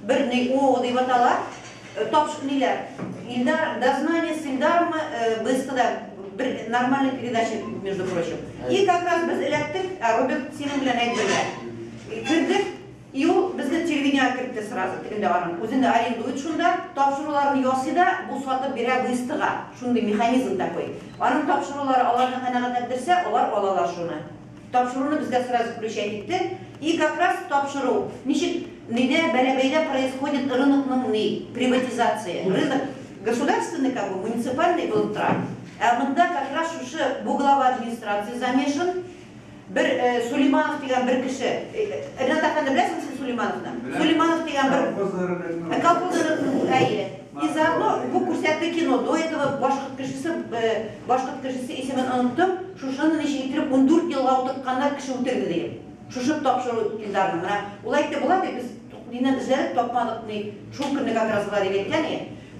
bir ne o deyip atalar. Топшик нелер. Ильдар, дознание с Ильдаром быстро, нормальная передача, между прочим. И как раз без электrik, Роберт сенің білен айтып кірдік, и ол бізді телевидение кірді сразу, тігінде барым. Өзінде арендует шунда, топшыруларын йосида, бұл суаты бере быстыға. Шундай механизм такой. Оның топшырулары олардың қанағат әдірсе, олар олалар шуны. Топшыруны бізде сразу включать етті. И как раз топшыру. Неде бәләбәйдә происходит рынокның приватизация. Рынок государственный, как бы, муниципальный был тра. А мында как раз шушы бу глава администрации замешан. Бір Сулейманов деген бір кіші. Ренат Афанды білесің сен Сулеймановны? Сулейманов деген бір колхоз әйе. И заодно бу көрсәтті кино. До этого башқұрт кішісі есемен ұнттым. Шушаны неше кетіріп 14 елға отыртқандар кіші өтірді дейім. Шушып топшыру Илдардың. Олайтты болады, біз нені іздеріп топмадық, шулкірні как раз var еткен.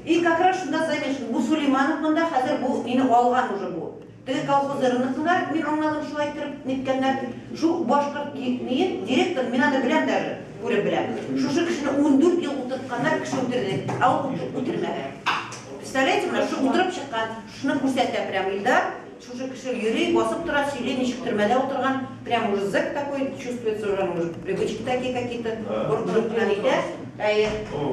И как раз шында замешін, бұл Сулейманов мұнда қазір бұл нені алған уже бұл. Тігі колхозы рынықлар, мен оңналым шу айттырып неткендер. Шу башқұрт нейін, директор, мен аны білем даже, көрі білем. Шушы кішіні 14 ел ұтыртқандар кіші өтірді, ал өтірмәді. Представляете, шу ұтырып шыққан, шуны көрсетті прям Илдар. Шушы кіші юрей, басып тұрады, сөйлей, нешік түрмәді отырған, прям уже зэк такой, чувствуется уже привычки такие какие-то,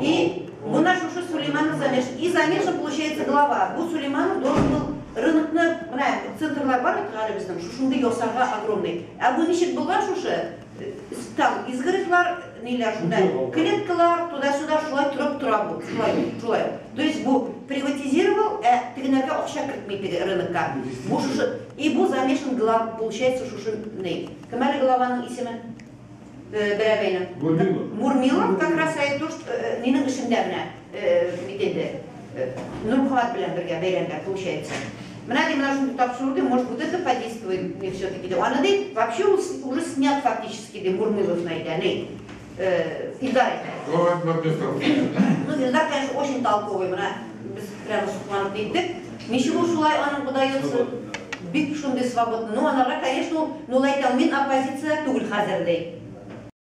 и мына шушы Сулейманов замешан. И замешан, получается, глава. Бұл Сулейманов должен был рынокны, центрлар бар, біздің, шушынды йосарға огромный. А бұл нешік болған шушы, там изгородьлар, нелер шундай, клеткалар, туда-сюда шулай тұрып тұрабы, шулай. То есть бұл приватизировал, тігінерге оқша кіртмейді рынокка. И бұл замешан глав, получается, шушынный. Кім әлі главаның есімі? Мурмилов. Мурмилов как раз айтты, ненің ішінде бітеді. Нұрмұхаммад білен бірге бәйленге, получается. Мына шунды тапшыруды, может, вот это подействует мне все-таки. Анады вообще уже снят фактически, Мурмилов найдя. Ильдар это. Ну, Ильдар, конечно, очень толковый, без прямо сухманов дейдік. Ничего шулай, он выдается бик шунды свободно. Но она, конечно, ну, лайтал, мен оппозиция тугл хазердей.